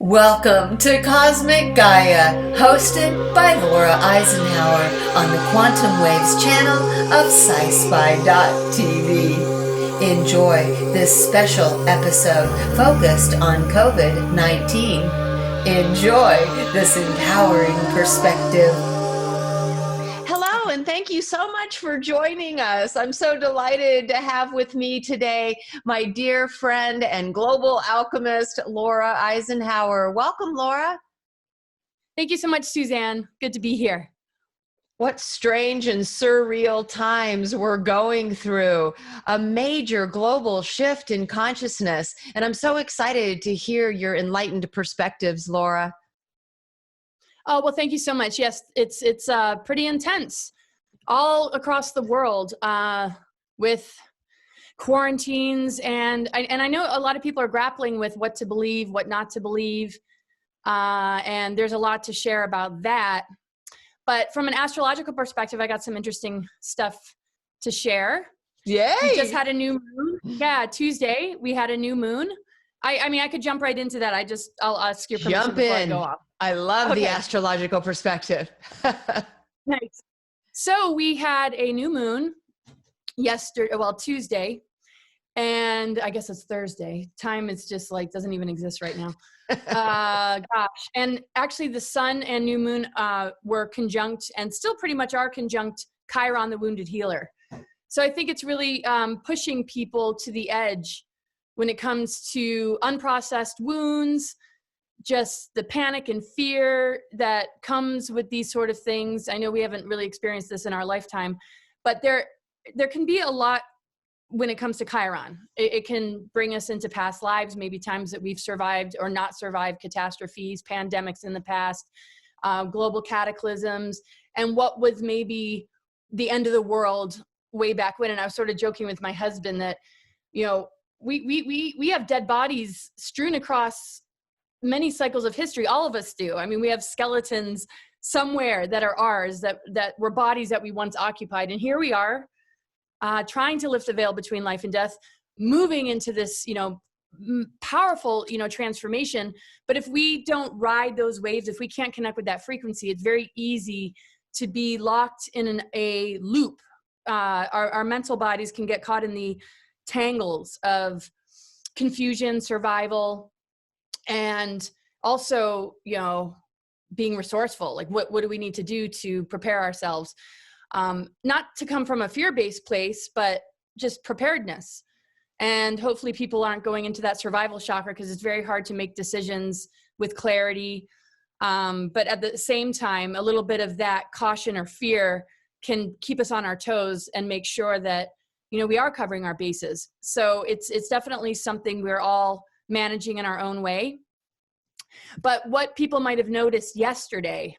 Welcome to Cosmic Gaia, hosted by Laura Eisenhower on the Quantum Waves channel of Sci-Spi.tv. Enjoy this special episode focused on COVID-19. Enjoy this empowering perspective. Hello, and thank you so much for joining us. I'm so delighted to have with me today my dear friend and global alchemist, Laura Eisenhower. Welcome, Laura. Thank you so much, Suzanne. Good to be here. What strange and surreal times we're going through. A major global shift in consciousness. And I'm so excited to hear your enlightened perspectives, Laura. Oh, well, thank you so much. Yes, it's pretty intense all across the world with quarantines. And I know a lot of people are grappling with what to believe, what not to believe. And there's a lot to share about that. But from an astrological perspective, I got some interesting stuff to share. Yay! We just had a new moon. Yeah, Tuesday, we had a new moon. I mean, I could jump right into that. I'll ask your permission before I go off. I love the astrological perspective. Nice. So we had a new moon Tuesday, and I guess it's Thursday. Time is just like, doesn't even exist right now. Gosh. And actually the sun and new moon were conjunct and still pretty much are conjunct Chiron, the wounded healer. So I think it's really pushing people to the edge when it comes to unprocessed wounds, just the panic and fear that comes with these sort of things. I know we haven't really experienced this in our lifetime, but there can be a lot when it comes to Chiron. It can bring us into past lives, maybe times that we've survived or not survived catastrophes, pandemics in the past, global cataclysms, and what was maybe the end of the world way back when. And I was sort of joking with my husband that, you know, we have dead bodies strewn across many cycles of history. All of us do. I mean, we have skeletons somewhere that are ours, that were bodies that we once occupied. And here we are, trying to lift the veil between life and death, moving into this, powerful, transformation. But if we don't ride those waves, if we can't connect with that frequency, it's very easy to be locked in a loop. Our mental bodies can get caught in the tangles of confusion, survival, and also, being resourceful. Like what do we need to do to prepare ourselves? Not to come from a fear-based place, but just preparedness. And hopefully people aren't going into that survival chakra because it's very hard to make decisions with clarity. But at the same time, a little bit of that caution or fear can keep us on our toes and make sure that, we are covering our bases. So it's definitely something we're all managing in our own way. But what people might have noticed yesterday,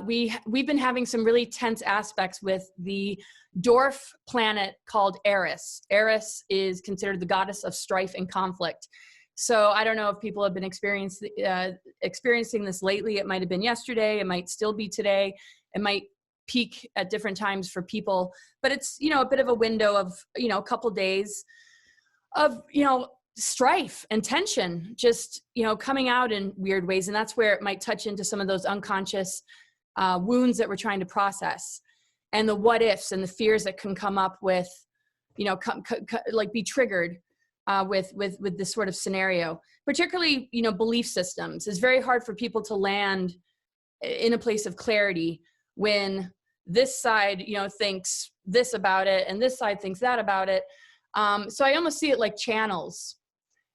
we've been having some really tense aspects with the dwarf planet called Eris. Eris is considered the goddess of strife and conflict. So I don't know if people have been experiencing this lately. It might have been yesterday. It might still be today. It might peak at different times for people, but it's, a bit of a window of, a couple days of, strife and tension, just, coming out in weird ways. And that's where it might touch into some of those unconscious wounds that we're trying to process, and the what ifs and the fears that can come up with, like be triggered with this sort of scenario, particularly, belief systems. It's very hard for people to land in a place of clarity when this side, thinks this about it and this side thinks that about it. So I almost see it like channels.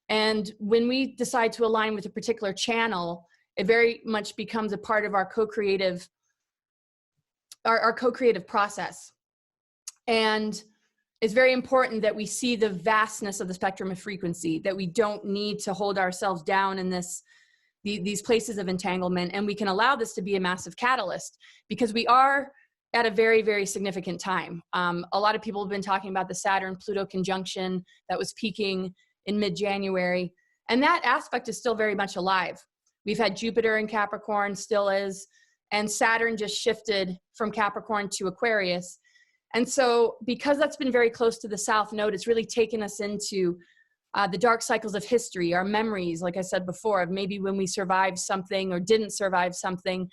And when we decide to align with a particular channel, it very much becomes a part of our co-creative process. And it's very important that we see the vastness of the spectrum of frequency, that we don't need to hold ourselves down in these places of entanglement. And we can allow this to be a massive catalyst, because we are at a very, very significant time. A lot of people have been talking about the Saturn-Pluto conjunction that was peaking in mid-January. And that aspect is still very much alive. We've had Jupiter in Capricorn, still is, and Saturn just shifted from Capricorn to Aquarius. And so because that's been very close to the South Node, it's really taken us into the dark cycles of history, our memories, like I said before, of maybe when we survived something or didn't survive something,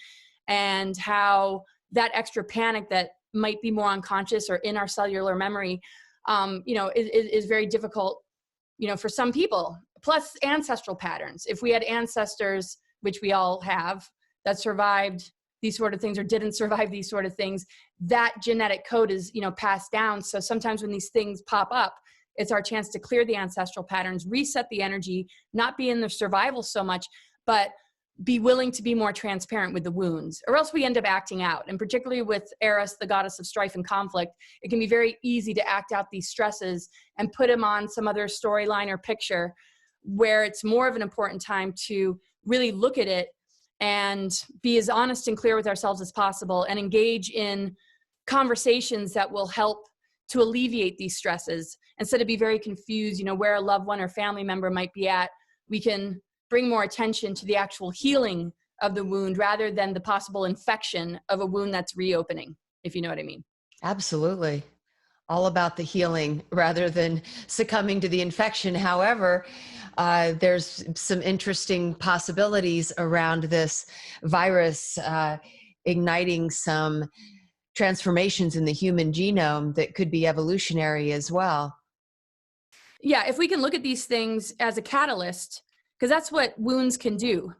and how that extra panic that might be more unconscious or in our cellular memory, is very difficult, for some people. Plus ancestral patterns. If we had ancestors, which we all have, that survived these sort of things or didn't survive these sort of things, that genetic code is, passed down. So sometimes when these things pop up, it's our chance to clear the ancestral patterns, reset the energy, not be in the survival so much, but be willing to be more transparent with the wounds, or else we end up acting out. And particularly with Eris, the goddess of strife and conflict, it can be very easy to act out these stresses and put them on some other storyline or picture, where it's more of an important time to really look at it and be as honest and clear with ourselves as possible, and engage in conversations that will help to alleviate these stresses. Instead of be very confused, where a loved one or family member might be at, we can bring more attention to the actual healing of the wound rather than the possible infection of a wound that's reopening, if you know what I mean. Absolutely. All about the healing rather than succumbing to the infection. However, there's some interesting possibilities around this virus igniting some transformations in the human genome that could be evolutionary as well. Yeah, if we can look at these things as a catalyst, because that's what wounds can do.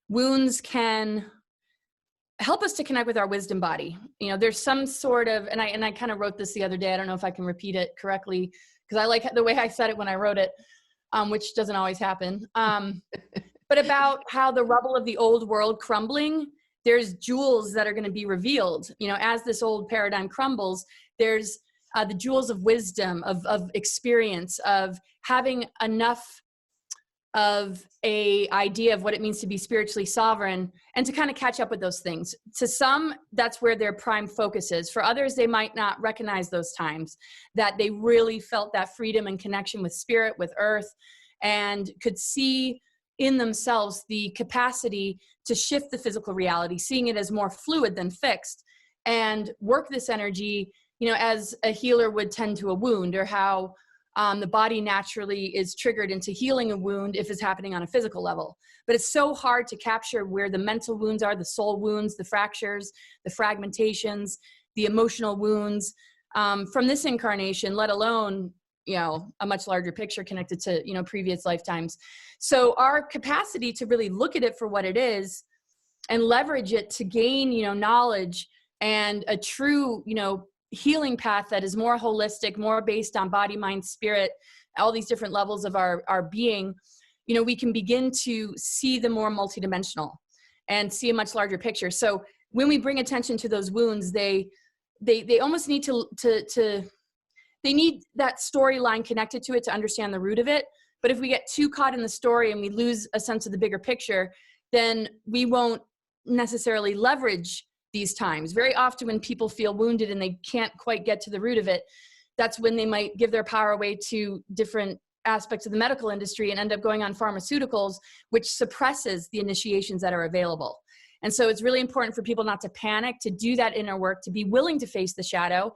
Wounds can help us to connect with our wisdom body. There's some sort of, and I kind of wrote this the other day. I don't know if I can repeat it correctly, because I like the way I said it when I wrote it, which doesn't always happen. But about how the rubble of the old world crumbling, there's jewels that are going to be revealed. As this old paradigm crumbles, there's the jewels of wisdom, of experience, of having enough of a idea of what it means to be spiritually sovereign, and to kind of catch up with those things. To some, that's where their prime focus is. For others, they might not recognize those times that they really felt that freedom and connection with spirit, with earth, and could see in themselves the capacity to shift the physical reality, seeing it as more fluid than fixed, and work this energy, as a healer would tend to a wound, or how the body naturally is triggered into healing a wound if it's happening on a physical level. But it's so hard to capture where the mental wounds are, the soul wounds, the fractures, the fragmentations, the emotional wounds from this incarnation, let alone, a much larger picture connected to, previous lifetimes. So our capacity to really look at it for what it is and leverage it to gain, knowledge and a true, healing path that is more holistic, more based on body, mind, spirit, all these different levels of our being, we can begin to see the more multidimensional and see a much larger picture. So when we bring attention to those wounds, they almost need they need that storyline connected to it to understand the root of it. But if we get too caught in the story and we lose a sense of the bigger picture, then we won't necessarily leverage these times. Very often when people feel wounded and they can't quite get to the root of it, that's when they might give their power away to different aspects of the medical industry and end up going on pharmaceuticals, which suppresses the initiations that are available. And so it's really important for people not to panic, to do that inner work, to be willing to face the shadow,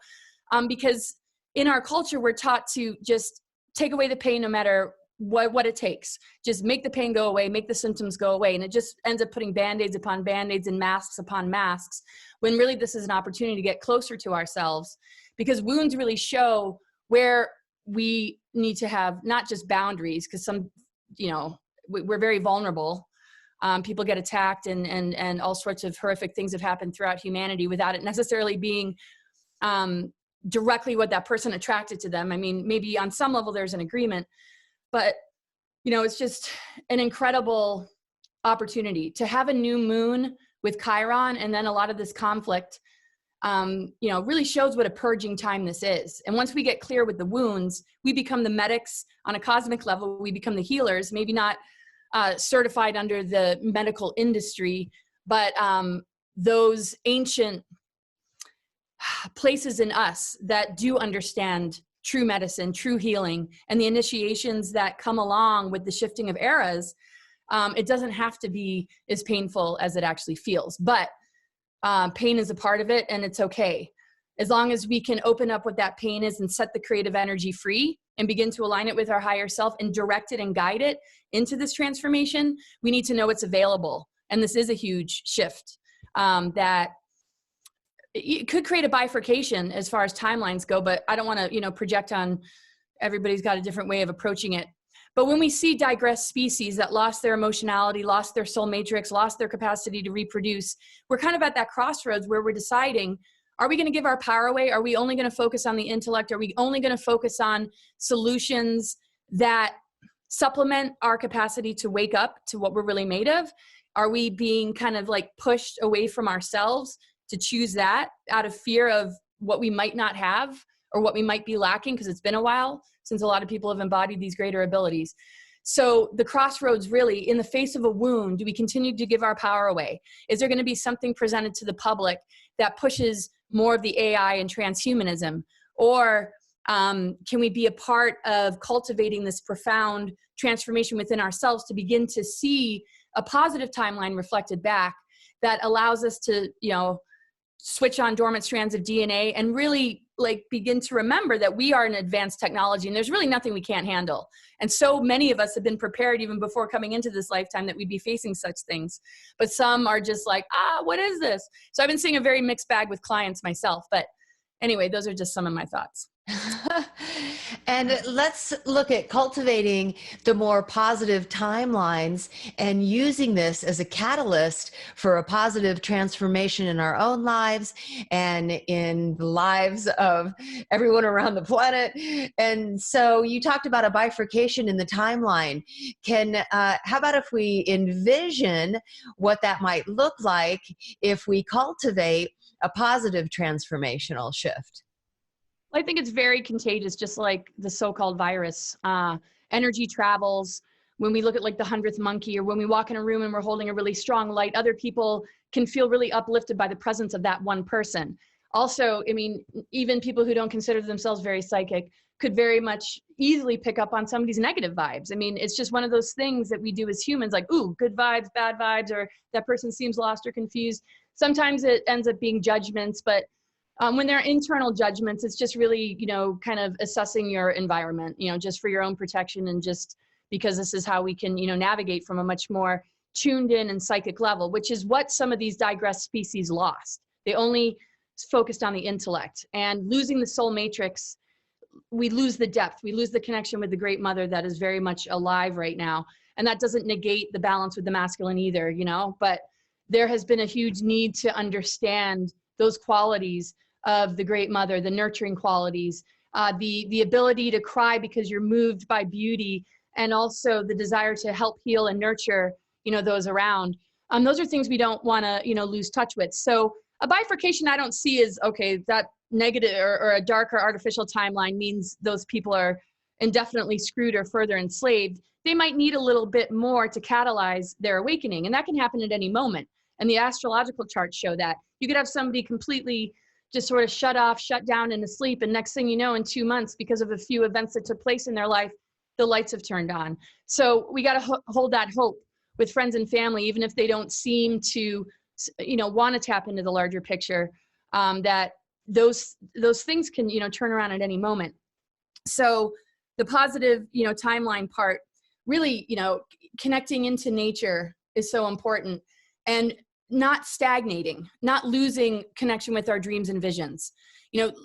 because in our culture, we're taught to just take away the pain no matter what it takes. Just make the pain go away, make the symptoms go away. And it just ends up putting Band-Aids upon Band-Aids and masks upon masks, when really this is an opportunity to get closer to ourselves, because wounds really show where we need to have not just boundaries, because some, we're very vulnerable. People get attacked and all sorts of horrific things have happened throughout humanity without it necessarily being directly what that person attracted to them. I mean, maybe on some level there's an agreement, but it's just an incredible opportunity to have a new moon with Chiron, and then a lot of this conflict, really shows what a purging time this is. And once we get clear with the wounds, we become the medics on a cosmic level. We become the healers, maybe not certified under the medical industry, but those ancient places in us that do understand true medicine, true healing, and the initiations that come along with the shifting of eras. It doesn't have to be as painful as it actually feels, but pain is a part of it, and it's okay. as long as we can open up what that pain is and set the creative energy free and begin to align it with our higher self and direct it and guide it into this transformation, we need to know what's available. And this is a huge shift that it could create a bifurcation as far as timelines go, but I don't want to, project on everybody's got a different way of approaching it. But when we see digressed species that lost their emotionality, lost their soul matrix, lost their capacity to reproduce, we're kind of at that crossroads where we're deciding, are we going to give our power away? Are we only going to focus on the intellect? Are we only going to focus on solutions that supplement our capacity to wake up to what we're really made of? Are we being kind of like pushed away from ourselves to choose that out of fear of what we might not have or what we might be lacking, because it's been a while since a lot of people have embodied these greater abilities? So the crossroads really, in the face of a wound, do we continue to give our power away? Is there going to be something presented to the public that pushes more of the AI and transhumanism? Or can we be a part of cultivating this profound transformation within ourselves to begin to see a positive timeline reflected back that allows us to, switch on dormant strands of DNA and really like begin to remember that we are an advanced technology and there's really nothing we can't handle. And so many of us have been prepared even before coming into this lifetime that we'd be facing such things. But some are just like, what is this? So I've been seeing a very mixed bag with clients myself. But anyway, those are just some of my thoughts. And let's look at cultivating the more positive timelines and using this as a catalyst for a positive transformation in our own lives and in the lives of everyone around the planet. And so you talked about a bifurcation in the timeline. How about if we envision what that might look like if we cultivate a positive transformational shift? I think it's very contagious, just like the so-called virus. Energy travels. When we look at like the 100th monkey, or when we walk in a room and we're holding a really strong light, other people can feel really uplifted by the presence of that one person. Also, I mean, even people who don't consider themselves very psychic could very much easily pick up on somebody's negative vibes. I mean, it's just one of those things that we do as humans, like, ooh, good vibes, bad vibes, or that person seems lost or confused. Sometimes it ends up being judgments, but when there are internal judgments, it's just really, kind of assessing your environment, just for your own protection, and just because this is how we can, navigate from a much more tuned in and psychic level, which is what some of these digressed species lost. They only focused on the intellect, and losing the soul matrix, we lose the depth, we lose the connection with the great mother that is very much alive right now. And that doesn't negate the balance with the masculine either, but there has been a huge need to understand those qualities of the great mother, the nurturing qualities, the ability to cry because you're moved by beauty, and also the desire to help heal and nurture, those around. Those are things we don't want to, lose touch with. So a bifurcation I don't see as, okay, that negative or a darker artificial timeline means those people are indefinitely screwed or further enslaved. They might need a little bit more to catalyze their awakening, and that can happen at any moment. And the astrological charts show that. You could have somebody completely just sort of shut off, shut down, and asleep. And next thing you know, in 2 months, because of a few events that took place in their life, the lights have turned on. So we got to hold that hope with friends and family, even if they don't seem to, want to tap into the larger picture, that those things can, turn around at any moment. So the positive, timeline part, really, connecting into nature is so important. And not stagnating, not losing connection with our dreams and visions.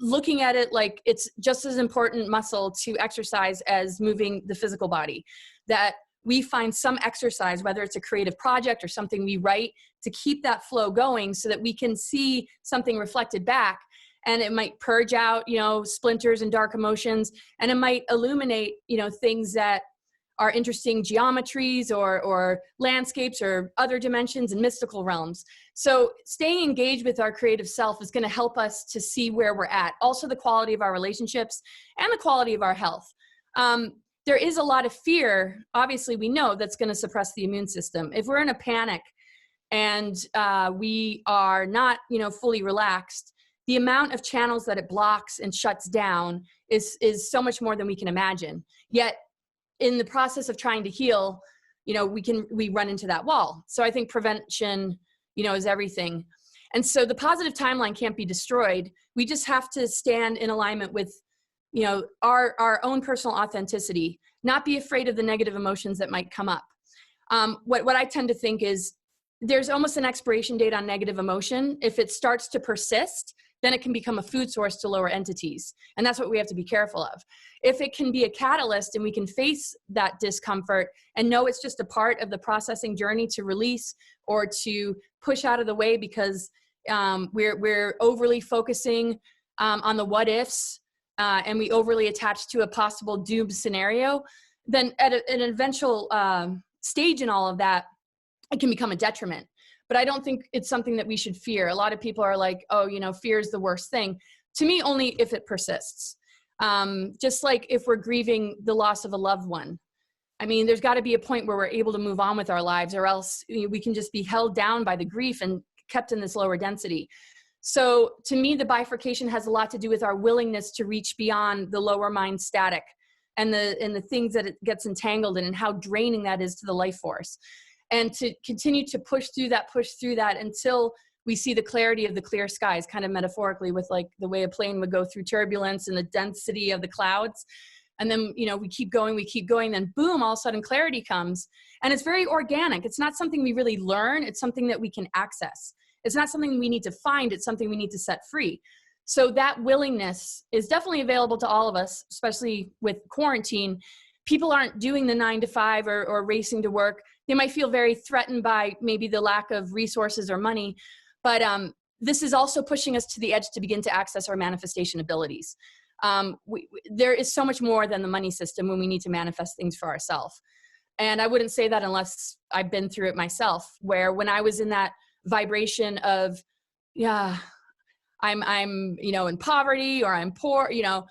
Looking at it like it's just as important muscle to exercise as moving the physical body. That we find some exercise, whether it's a creative project or something we write, to keep that flow going so that we can see something reflected back. And it might purge out, splinters and dark emotions, and it might illuminate, things that are interesting geometries or landscapes or other dimensions and mystical realms. So staying engaged with our creative self is going to help us to see where we're at. Also the quality of our relationships and the quality of our health. There is a lot of fear, obviously we know, that's going to suppress the immune system. If we're in a panic and we are not, fully relaxed, the amount of channels that it blocks and shuts down is so much more than we can imagine. Yet in the process of trying to heal, we run into that wall. So I think prevention, is everything. And so the positive timeline can't be destroyed. We just have to stand in alignment with, you know, our own personal authenticity, not be afraid of the negative emotions that might come up. What I tend to think is there's almost an expiration date on negative emotion. If it starts to persist, then it can become a food source to lower entities. And that's what we have to be careful of. If it can be a catalyst and we can face that discomfort and know it's just a part of the processing journey to release or to push out of the way because we're overly focusing on the what ifs and we overly attach to a possible doom scenario, then at an eventual stage in all of that, it can become a detriment. But I don't think it's something that we should fear. A lot of people are like, oh, you know, fear is the worst thing. To me, only if it persists. Just like if we're grieving the loss of a loved one. I mean, there's got to be a point where we're able to move on with our lives, or else we can just be held down by the grief and kept in this lower density. So to me, the bifurcation has a lot to do with our willingness to reach beyond the lower mind static and the things that it gets entangled in and how draining that is to the life force. And to continue to push through that until we see the clarity of the clear skies, kind of metaphorically, with like the way a plane would go through turbulence and the density of the clouds. And then, you know, we keep going, then boom, all of a sudden clarity comes. And it's very organic. It's not something we really learn. It's something that we can access. It's not something we need to find. It's something we need to set free. So that willingness is definitely available to all of us, especially with quarantine. People aren't doing the 9 to 5 or racing to work. They might feel very threatened by maybe the lack of resources or money, but this is also pushing us to the edge to begin to access our manifestation abilities. There is so much more than the money system when we need to manifest things for ourselves. And I wouldn't say that unless I've been through it myself, where when I was in that vibration of, yeah, I'm you know, in poverty, or I'm poor, you know,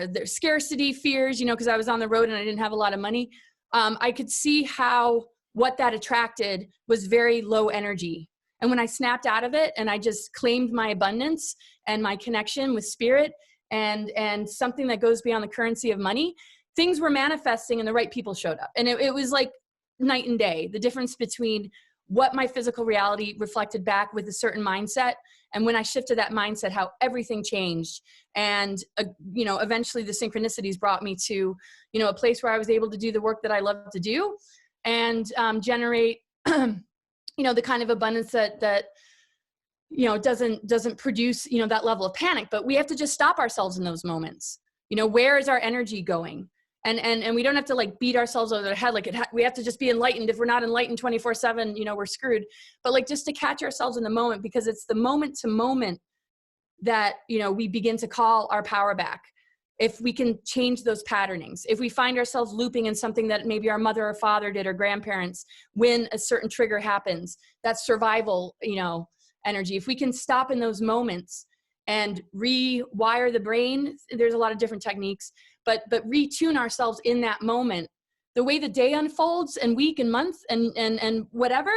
there's scarcity fears, you know, because I was on the road and I didn't have a lot of money. I could see how what that attracted was very low energy. And when I snapped out of it and I just claimed my abundance and my connection with spirit and something that goes beyond the currency of money, things were manifesting and the right people showed up. And it was like night and day, the difference between what my physical reality reflected back with a certain mindset. And when I shifted that mindset, how everything changed. And, you know, eventually the synchronicities brought me to, you know, a place where I was able to do the work that I love to do and generate, you know, the kind of abundance that, you know, doesn't produce, you know, that level of panic. But we have to just stop ourselves in those moments. You know, where is our energy going? And we don't have to like beat ourselves over the head. Like we have to just be enlightened. If we're not enlightened 24/7, you know, we're screwed. But like just to catch ourselves in the moment, because it's the moment to moment that, you know, we begin to call our power back. If we can change those patternings, if we find ourselves looping in something that maybe our mother or father did or grandparents, when a certain trigger happens, that's survival, you know, energy. If we can stop in those moments and rewire the brain, there's a lot of different techniques, but retune ourselves in that moment, the way the day unfolds and week and month and whatever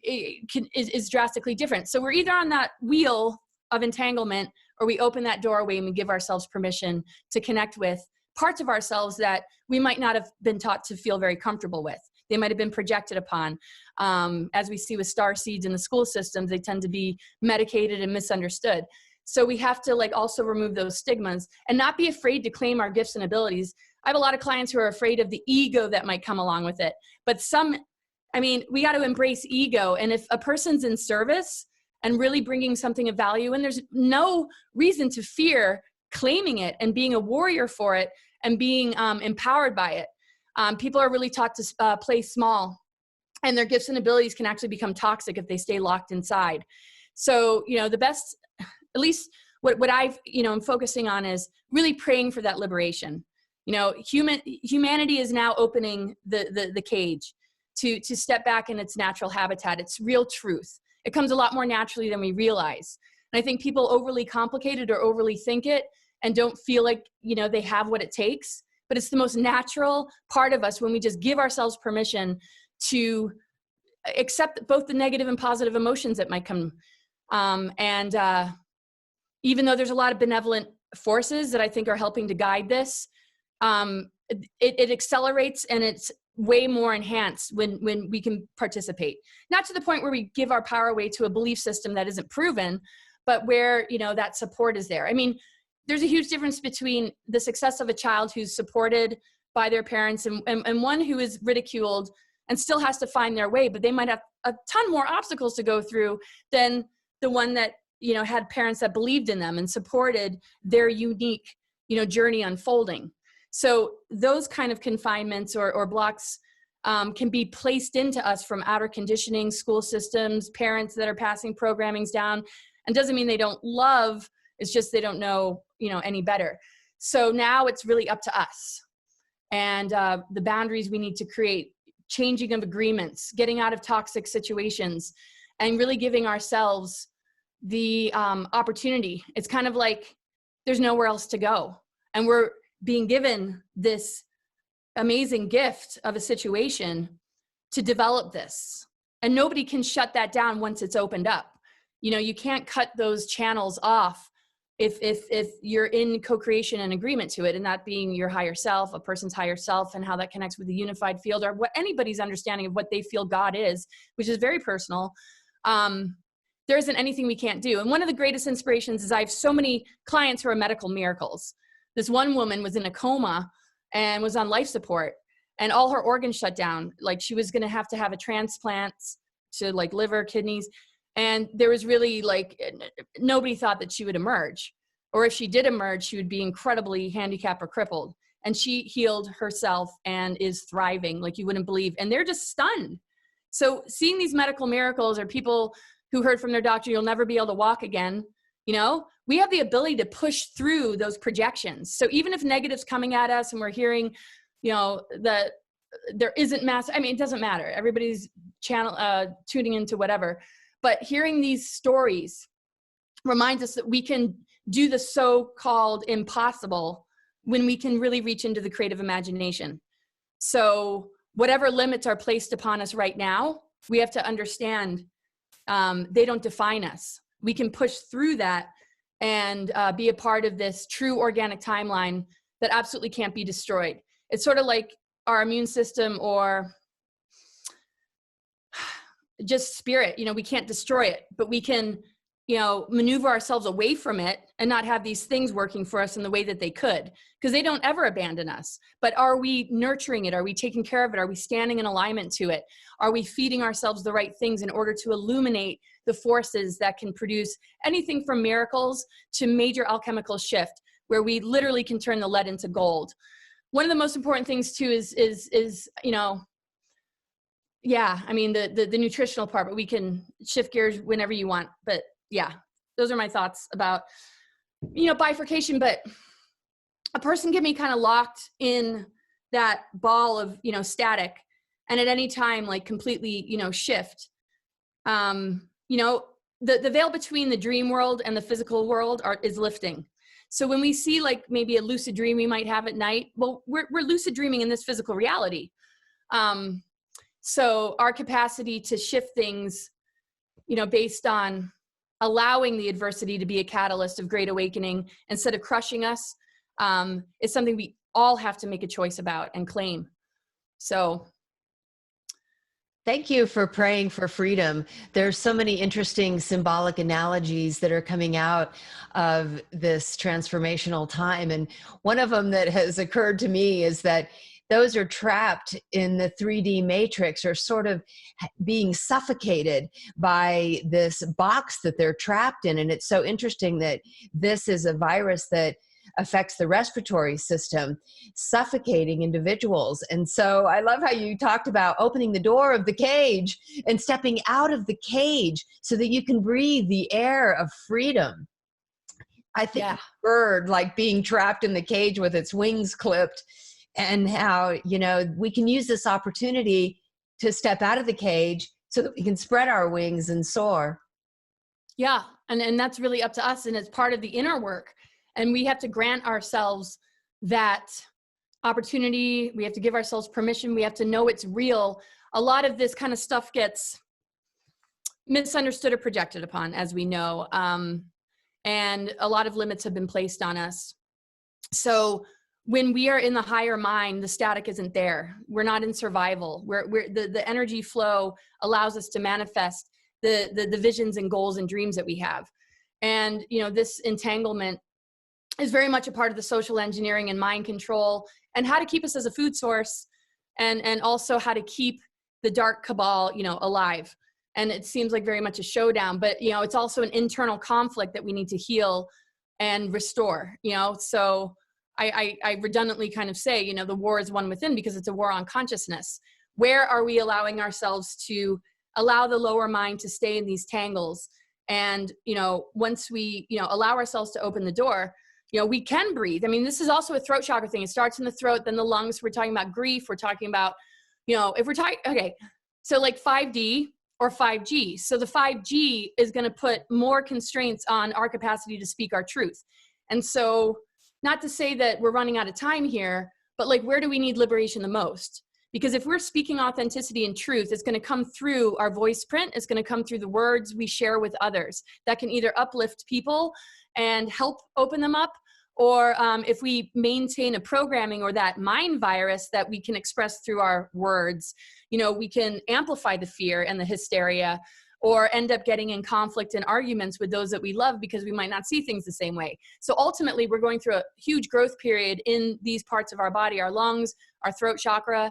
is drastically different. So we're either on that wheel of entanglement, or we open that doorway and we give ourselves permission to connect with parts of ourselves that we might not have been taught to feel very comfortable with. They might have been projected upon. As we see with star seeds in the school systems, they tend to be medicated and misunderstood. So we have to like also remove those stigmas and not be afraid to claim our gifts and abilities. I have a lot of clients who are afraid of the ego that might come along with it. But we got to embrace ego. And if a person's in service and really bringing something of value, and there's no reason to fear claiming it and being a warrior for it and being empowered by it. People are really taught to play small, and their gifts and abilities can actually become toxic if they stay locked inside. So, you know, the best, at least what I've, you know, I'm focusing on is really praying for that liberation. You know, humanity is now opening the cage to step back in its natural habitat. It's real truth. It comes a lot more naturally than we realize. And I think people overly complicate it or overly think it and don't feel like, you know, they have what it takes. But it's the most natural part of us when we just give ourselves permission to accept both the negative and positive emotions that might come. Even though there's a lot of benevolent forces that I think are helping to guide this, it accelerates, and it's way more enhanced when we can participate. Not to the point where we give our power away to a belief system that isn't proven, but where, you know, that support is there. I mean, there's a huge difference between the success of a child who's supported by their parents and one who is ridiculed and still has to find their way, but they might have a ton more obstacles to go through than the one that, you know, had parents that believed in them and supported their unique, you know, journey unfolding. So those kind of confinements or blocks can be placed into us from outer conditioning, school systems, parents that are passing programmings down, and doesn't mean they don't love, it's just they don't know, you know, any better. So now it's really up to us and the boundaries we need to create, changing of agreements, getting out of toxic situations, and really giving ourselves the opportunity. It's kind of like there's nowhere else to go, and we're being given this amazing gift of a situation to develop this, and nobody can shut that down once it's opened up. You know, you can't cut those channels off if you're in co-creation and agreement to it, and that being your higher self, a person's higher self, and how that connects with the unified field, or what anybody's understanding of what they feel God is, which is very personal. There isn't anything we can't do. And one of the greatest inspirations is I have so many clients who are medical miracles. This one woman was in a coma and was on life support, and all her organs shut down. Like, she was going to have a transplant to like liver, kidneys. And there was really like, nobody thought that she would emerge, or if she did emerge, she would be incredibly handicapped or crippled. And she healed herself and is thriving like you wouldn't believe. And they're just stunned. So seeing these medical miracles, or people who heard from their doctor, you'll never be able to walk again, you know, we have the ability to push through those projections. So even if negative's coming at us and we're hearing, you know, that there isn't I mean, it doesn't matter. Everybody's tuning into whatever. But hearing these stories reminds us that we can do the so-called impossible when we can really reach into the creative imagination. So whatever limits are placed upon us right now, we have to understand they don't define us. We can push through that and be a part of this true organic timeline that absolutely can't be destroyed. It's sort of like our immune system, or just spirit. You know, we can't destroy it, but we can, you know, maneuver ourselves away from it and not have these things working for us in the way that they could, because they don't ever abandon us. But are we nurturing it? Are we taking care of it? Are we standing in alignment to it? Are we feeding ourselves the right things in order to illuminate the forces that can produce anything from miracles to major alchemical shift, where we literally can turn the lead into gold? One of the most important things too is you know, yeah, I mean, the nutritional part, but we can shift gears whenever you want. But yeah, those are my thoughts about, you know, bifurcation. But a person can be kind of locked in that ball of, you know, static, and at any time, like, completely, you know, shift. You know, the veil between the dream world and the physical world is lifting. So when we see like maybe a lucid dream we might have at night, well, we're lucid dreaming in this physical reality. So our capacity to shift things, you know, based on allowing the adversity to be a catalyst of great awakening instead of crushing us, is something we all have to make a choice about and claim. So thank you for praying for freedom. There's so many interesting symbolic analogies that are coming out of this transformational time. And one of them that has occurred to me is that those are trapped in the 3D matrix are sort of being suffocated by this box that they're trapped in. And it's so interesting that this is a virus that affects the respiratory system, suffocating individuals. And so I love how you talked about opening the door of the cage and stepping out of the cage so that you can breathe the air of freedom. I think a bird, like being trapped in the cage with its wings clipped, and how, you know, we can use this opportunity to step out of the cage so that we can spread our wings and soar. Yeah. And that's really up to us. And it's part of the inner work. And we have to grant ourselves that opportunity. We have to give ourselves permission. We have to know it's real. A lot of this kind of stuff gets misunderstood or projected upon, as we know. And a lot of limits have been placed on us. So when we are in the higher mind, the static isn't there. We're not in survival. The energy flow allows us to manifest the visions and goals and dreams that we have. And, you know, this entanglement is very much a part of the social engineering and mind control and how to keep us as a food source, and also how to keep the dark cabal, you know, alive. And it seems like very much a showdown, but, you know, it's also an internal conflict that we need to heal and restore, you know. So I redundantly kind of say, you know, the war is won within, because it's a war on consciousness. Where are we allowing ourselves to allow the lower mind to stay in these tangles? And, you know, once we, you know, allow ourselves to open the door, you know, we can breathe. I mean, this is also a throat chakra thing. It starts in the throat, then the lungs. We're talking about grief. We're talking about, you know, if we're talking, okay, so like 5D or 5G. So the 5G is going to put more constraints on our capacity to speak our truth. And so, not to say that we're running out of time here, but like, where do we need liberation the most? Because if we're speaking authenticity and truth, it's going to come through our voice print. It's going to come through the words we share with others that can either uplift people and help open them up, or if we maintain a programming or that mind virus that we can express through our words, you know, we can amplify the fear and the hysteria, or end up getting in conflict and arguments with those that we love because we might not see things the same way. So ultimately, we're going through a huge growth period in these parts of our body, our lungs, our throat chakra.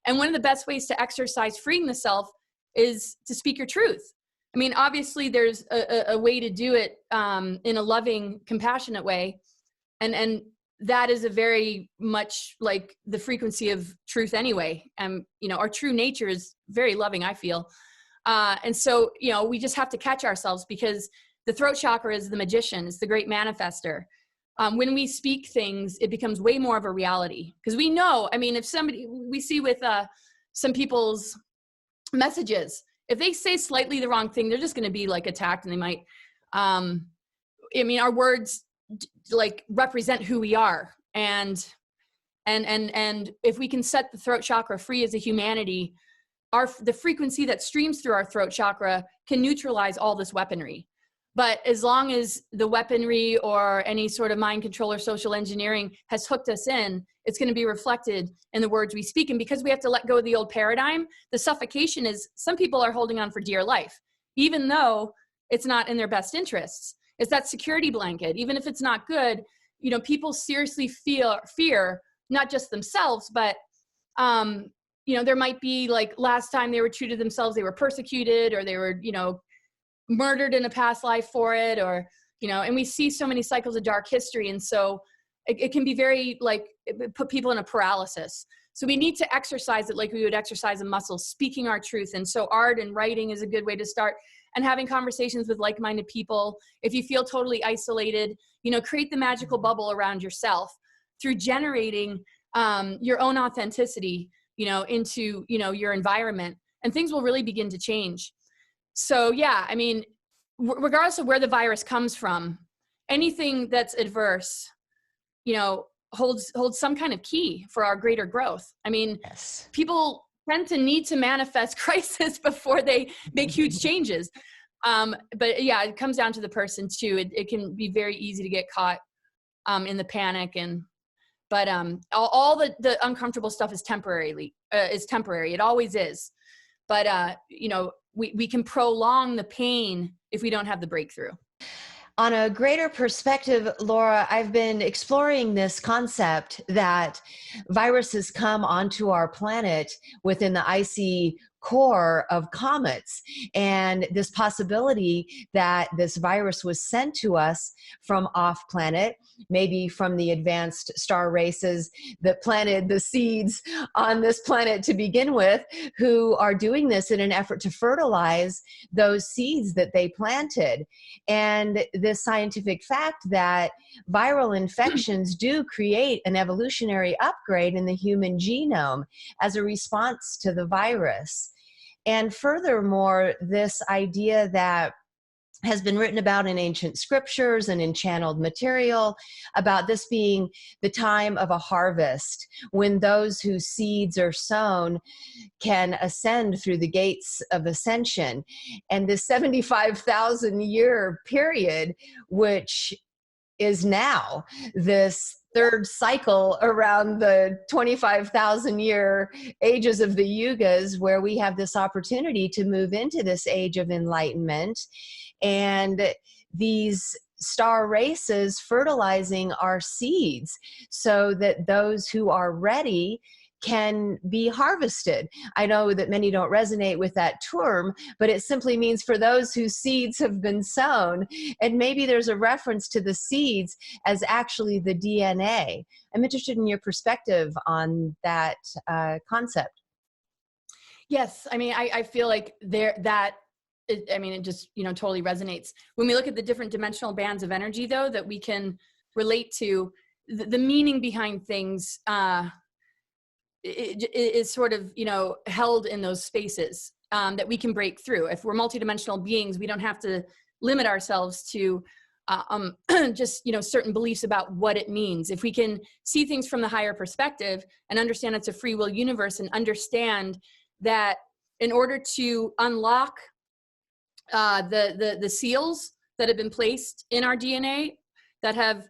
And one of the best ways to exercise freeing the self is to speak your truth. I mean, obviously, there's a way to do it in a loving, compassionate way. And that is a very much like the frequency of truth anyway. You know, our true nature is very loving, I feel. And so, you know, we just have to catch ourselves, because the throat chakra is the magician, it's the great manifester. When we speak things, it becomes way more of a reality, because we know, I mean, if somebody, we see with some people's messages, if they say slightly the wrong thing, they're just going to be like attacked, and they might, I mean, our words like represent who we are. And if we can set the throat chakra free as a humanity, the frequency that streams through our throat chakra can neutralize all this weaponry. But as long as the weaponry or any sort of mind control or social engineering has hooked us in, it's going to be reflected in the words we speak. And because we have to let go of the old paradigm, the suffocation is some people are holding on for dear life, even though it's not in their best interests. It's that security blanket. Even if it's not good, you know, people seriously feel fear, not just themselves, but you know, there might be like last time they were true to themselves, they were persecuted, or they were, you know, murdered in a past life for it, or, you know, and we see so many cycles of dark history. And so it can be very like, put people in a paralysis. So we need to exercise it like we would exercise a muscle, speaking our truth. And so art and writing is a good way to start, and having conversations with like-minded people. If you feel totally isolated, you know, create the magical bubble around yourself through generating your own authenticity, you know, into, you know, your environment, and things will really begin to change. So yeah, I mean, regardless of where the virus comes from, anything that's adverse, you know, holds some kind of key for our greater growth. I mean, yes. People tend to need to manifest crisis before they make huge changes. But yeah, it comes down to the person too. It can be very easy to get caught in the panic, but all the uncomfortable stuff is temporary. It always is. But you know, we can prolong the pain if we don't have the breakthrough. On a greater perspective, Laura, I've been exploring this concept that viruses come onto our planet within the icy core of comets, and this possibility that this virus was sent to us from off planet, maybe from the advanced star races that planted the seeds on this planet to begin with, who are doing this in an effort to fertilize those seeds that they planted. And this scientific fact that viral infections do create an evolutionary upgrade in the human genome as a response to the virus. And furthermore, this idea that has been written about in ancient scriptures and in channeled material about this being the time of a harvest, when those whose seeds are sown can ascend through the gates of ascension. And this 75,000 year period, which is now this third cycle around the 25,000 year ages of the yugas, where we have this opportunity to move into this age of enlightenment, and these star races fertilizing our seeds so that those who are ready can be harvested. I know that many don't resonate with that term, but it simply means for those whose seeds have been sown. And maybe there's a reference to the seeds as actually the DNA. I'm interested in your perspective on that concept. Yes, I mean, I feel like it just, totally resonates. When we look at the different dimensional bands of energy, though, that we can relate to, the meaning behind things it is sort of, held in those spaces that we can break through. If we're multidimensional beings, we don't have to limit ourselves to just, certain beliefs about what it means. If we can see things from the higher perspective and understand it's a free will universe, and understand that in order to unlock the seals that have been placed in our DNA that have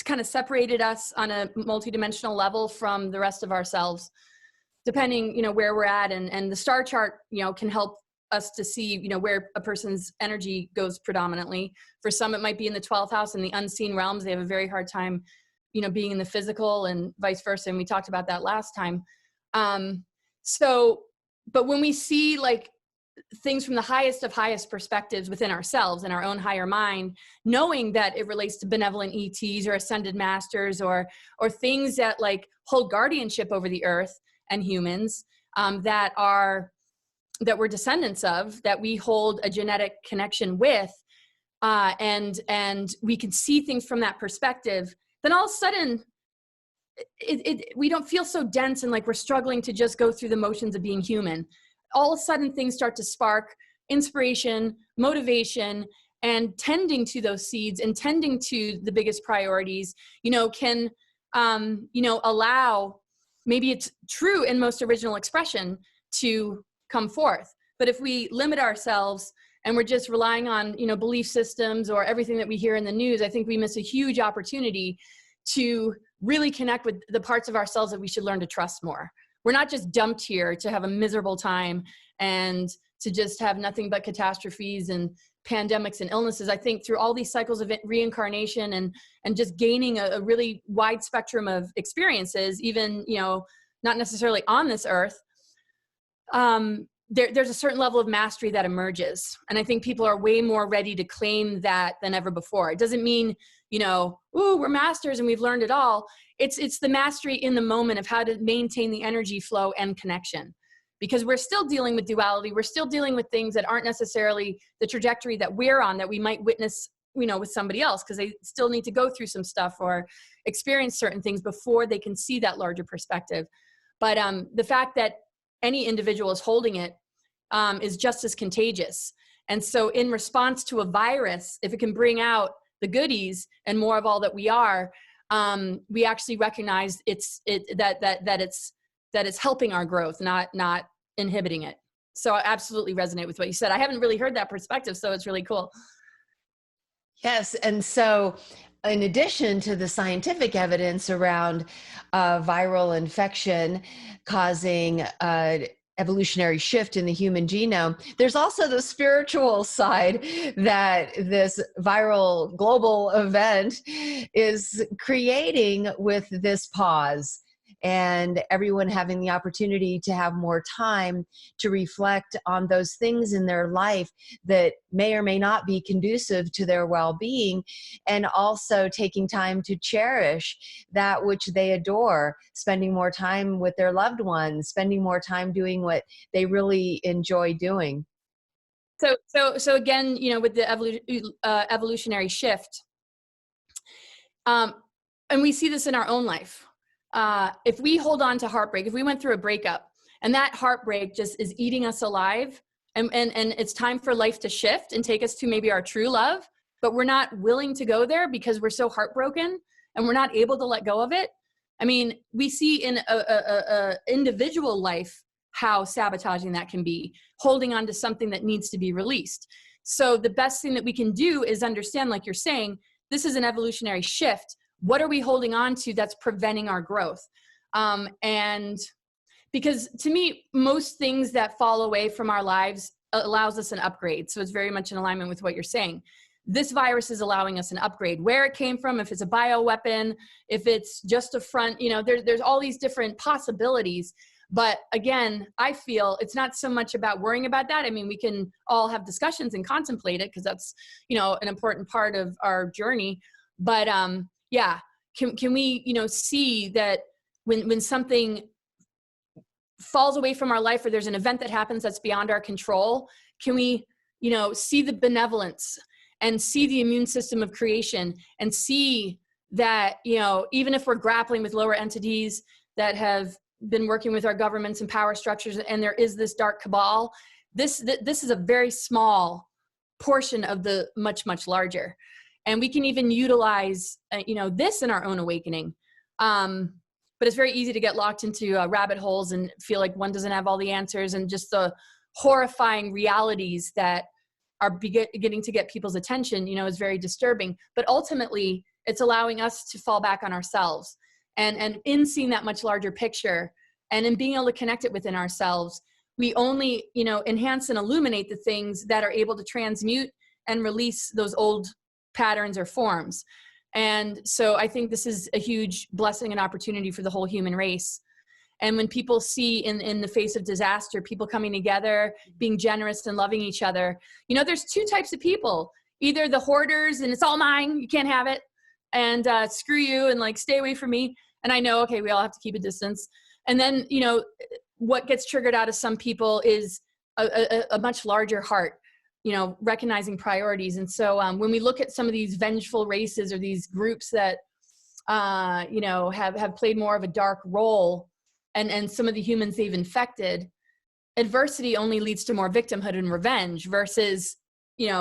kind of separated us on a multidimensional level from the rest of ourselves, depending, where we're at, and the star chart, can help us to see, where a person's energy goes predominantly. For some, it might be in the 12th house, in the unseen realms. They have a very hard time, being in the physical, and vice versa. And we talked about that last time. But when we see like things from the highest of highest perspectives within ourselves and our own higher mind, knowing that it relates to benevolent ETs or ascended masters or things that like hold guardianship over the earth and humans, that we're descendants of, that we hold a genetic connection with, and we can see things from that perspective, then all of a sudden we don't feel so dense and like we're struggling to just go through the motions of being human. All of a sudden things start to spark inspiration, motivation, and tending to those seeds and tending to the biggest priorities, can, allow maybe its true and most original expression to come forth. But if we limit ourselves and we're just relying on, belief systems or everything that we hear in the news, I think we miss a huge opportunity to really connect with the parts of ourselves that we should learn to trust more. We're not just dumped here to have a miserable time and to just have nothing but catastrophes and pandemics and illnesses. I think through all these cycles of reincarnation and just gaining a really wide spectrum of experiences, even, not necessarily on this earth, there's a certain level of mastery that emerges. And I think people are way more ready to claim that than ever before. It doesn't mean, ooh, we're masters and we've learned it all. It's the mastery in the moment of how to maintain the energy flow and connection. Because we're still dealing with duality. We're still dealing with things that aren't necessarily the trajectory that we're on, that we might witness, with somebody else, because they still need to go through some stuff or experience certain things before they can see that larger perspective. But the fact that any individual is holding it is just as contagious. And so in response to a virus, if it can bring out the goodies and more of all that we are, we actually recognize that it's helping our growth, not inhibiting it. So I absolutely resonate with what you said. I haven't really heard that perspective, so it's really cool. Yes. And so in addition to the scientific evidence around viral infection causing evolutionary shift in the human genome, there's also the spiritual side that this viral global event is creating with this pause, and everyone having the opportunity to have more time to reflect on those things in their life that may or may not be conducive to their well-being, and also taking time to cherish that which they adore, spending more time with their loved ones, spending more time doing what they really enjoy doing. So again, with the evolutionary shift, and we see this in our own life. If we hold on to heartbreak, if we went through a breakup and that heartbreak just is eating us alive, and it's time for life to shift and take us to maybe our true love, but we're not willing to go there because we're so heartbroken and we're not able to let go of it. I mean, we see in a individual life how sabotaging that can be, holding on to something that needs to be released. So the best thing that we can do is understand, like you're saying, this is an evolutionary shift. what are we holding on to that's preventing our growth? And because to me, most things that fall away from our lives allows us an upgrade. So it's very much in alignment with what you're saying. This virus is allowing us an upgrade. Where it came from, if it's a bioweapon, if it's just a front, there's all these different possibilities. But again, I feel it's not so much about worrying about that. I mean, we can all have discussions and contemplate it, because that's, an important part of our journey. But yeah, can we, see that when something falls away from our life, or there's an event that happens that's beyond our control, can we, see the benevolence and see the immune system of creation, and see that, even if we're grappling with lower entities that have been working with our governments and power structures, and there is this dark cabal, this is a very small portion of the much, much larger. And we can even utilize, this in our own awakening. But it's very easy to get locked into rabbit holes and feel like one doesn't have all the answers, and just the horrifying realities that are beginning to get people's attention, is very disturbing. But ultimately, it's allowing us to fall back on ourselves. And in seeing that much larger picture, and in being able to connect it within ourselves, we only, enhance and illuminate the things that are able to transmute and release those old patterns or forms. And so I think this is a huge blessing and opportunity for the whole human race. And when people see in the face of disaster, people coming together, being generous and loving each other, there's two types of people: either the hoarders and it's all mine, you can't have it, and screw you, and like stay away from me. And I know, okay, we all have to keep a distance. And then, what gets triggered out of some people is a much larger heart, recognizing priorities. And so when we look at some of these vengeful races, or these groups that, have played more of a dark role, and some of the humans they've infected, adversity only leads to more victimhood and revenge versus,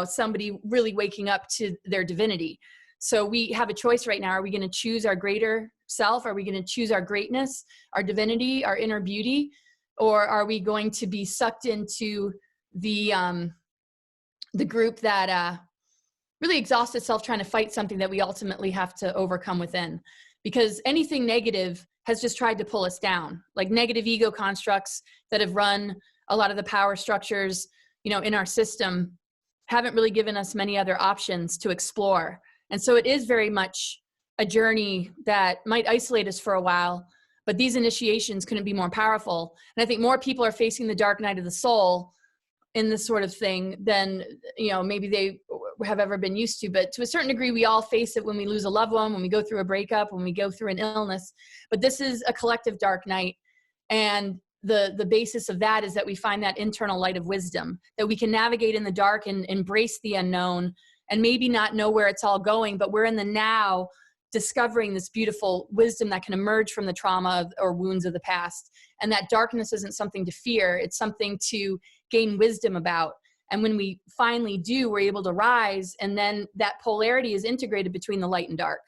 somebody really waking up to their divinity. So we have a choice right now. Are we going to choose our greater self? Are we going to choose our greatness, our divinity, our inner beauty? Or are we going to be sucked into the group that really exhausts itself trying to fight something that we ultimately have to overcome within? Because anything negative has just tried to pull us down, like negative ego constructs that have run a lot of the power structures, in our system, haven't really given us many other options to explore. And so it is very much a journey that might isolate us for a while, but these initiations couldn't be more powerful. And I think more people are facing the dark night of the soul in this sort of thing than, maybe they have ever been used to. But to a certain degree, we all face it when we lose a loved one, when we go through a breakup, when we go through an illness. But this is a collective dark night. And the basis of that is that we find that internal light of wisdom, that we can navigate in the dark and embrace the unknown, and maybe not know where it's all going, but we're in the now, discovering this beautiful wisdom that can emerge from the trauma or wounds of the past. And that darkness isn't something to fear, it's something to gain wisdom about. And when we finally do, we're able to rise, and then that polarity is integrated between the light and dark.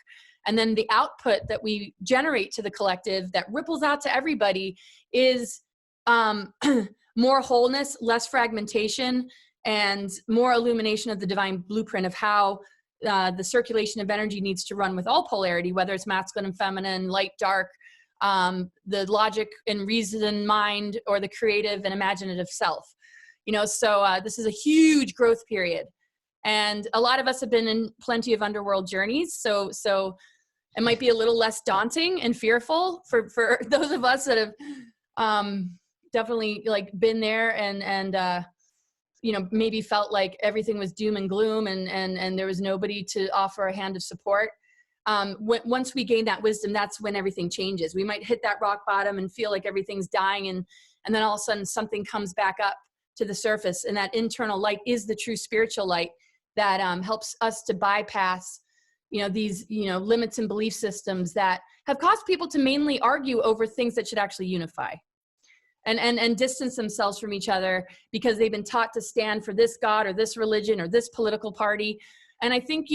And then the output that we generate to the collective that ripples out to everybody is more wholeness, less fragmentation, and more illumination of the divine blueprint of how the circulation of energy needs to run with all polarity, whether it's masculine and feminine, light, dark, the logic and reason mind, or the creative and imaginative self. So this is a huge growth period. And a lot of us have been in plenty of underworld journeys. So it might be a little less daunting and fearful for those of us that have definitely been there and maybe felt like everything was doom and gloom and there was nobody to offer a hand of support. Once we gain that wisdom, that's when everything changes. We might hit that rock bottom and feel like everything's dying, and then all of a sudden something comes back up to the surface, and that internal light is the true spiritual light that helps us to bypass these limits and belief systems that have caused people to mainly argue over things that should actually unify and distance themselves from each other because they've been taught to stand for this God or this religion or this political party. And I think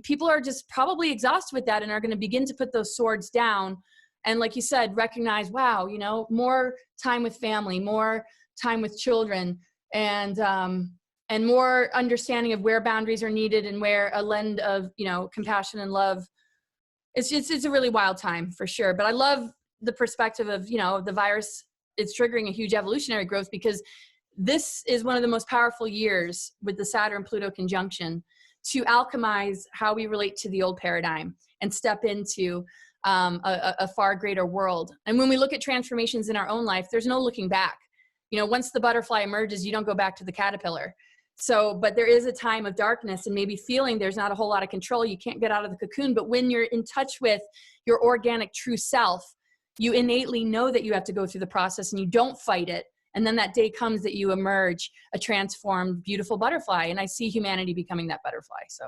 people are just probably exhausted with that and are going to begin to put those swords down, and like you said, recognize, wow, more time with family, more time with children, and more understanding of where boundaries are needed and where a lend of compassion and love it's a really wild time for sure. But I love the perspective of, the virus, it's triggering a huge evolutionary growth, because this is one of the most powerful years with the Saturn-Pluto conjunction to alchemize how we relate to the old paradigm and step into a far greater world. And when we look at transformations in our own life, there's no looking back. Once the butterfly emerges, you don't go back to the caterpillar. So, but there is a time of darkness and maybe feeling there's not a whole lot of control. You can't get out of the cocoon. But when you're in touch with your organic true self, you innately know that you have to go through the process and you don't fight it. And then that day comes that you emerge a transformed, beautiful butterfly. And I see humanity becoming that butterfly. So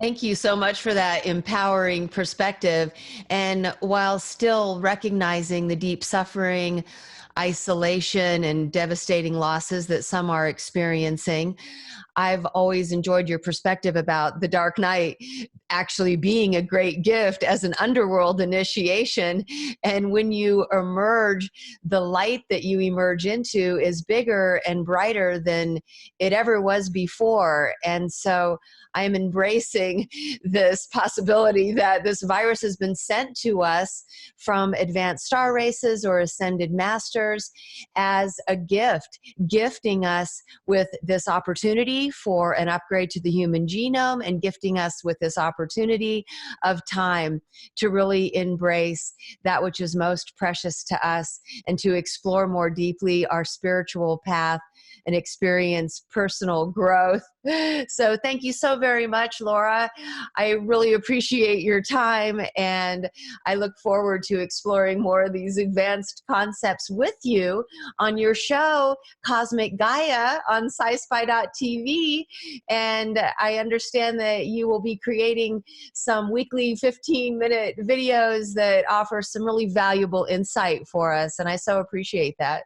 thank you so much for that empowering perspective. And while still recognizing the deep suffering, isolation, and devastating losses that some are experiencing, I've always enjoyed your perspective about the dark night actually being a great gift as an underworld initiation. And when you emerge, the light that you emerge into is bigger and brighter than it ever was before. And so I am embracing this possibility that this virus has been sent to us from advanced star races or ascended masters as a gift, gifting us with this opportunity for an upgrade to the human genome and gifting us with this opportunity of time to really embrace that which is most precious to us and to explore more deeply our spiritual path and experience personal growth. So thank you so very much, Laura. I really appreciate your time, and I look forward to exploring more of these advanced concepts with you on your show, Cosmic Gaia, on Sci-Spi.tv. And I understand that you will be creating some weekly 15-minute videos that offer some really valuable insight for us, and I so appreciate that.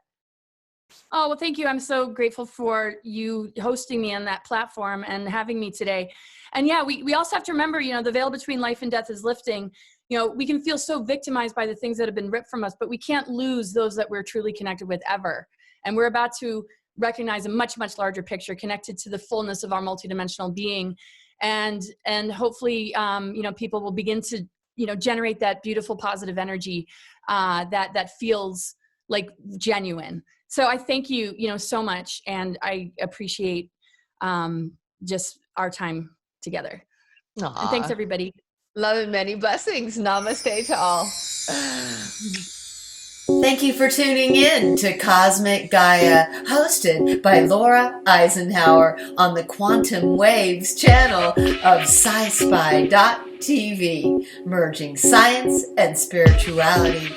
Oh, well, thank you. I'm so grateful for you hosting me on that platform and having me today. And yeah, we also have to remember, the veil between life and death is lifting. We can feel so victimized by the things that have been ripped from us, but we can't lose those that we're truly connected with ever. And we're about to recognize a much, much larger picture connected to the fullness of our multidimensional being. And hopefully, people will begin to, generate that beautiful positive energy that feels like genuine. So I thank you, so much, and I appreciate just our time together. Aww. And thanks, everybody. Love and many blessings. Namaste to all. Thank you for tuning in to Cosmic Gaia, hosted by Laura Eisenhower on the Quantum Waves channel of Sci-Spi.tv, merging science and spirituality.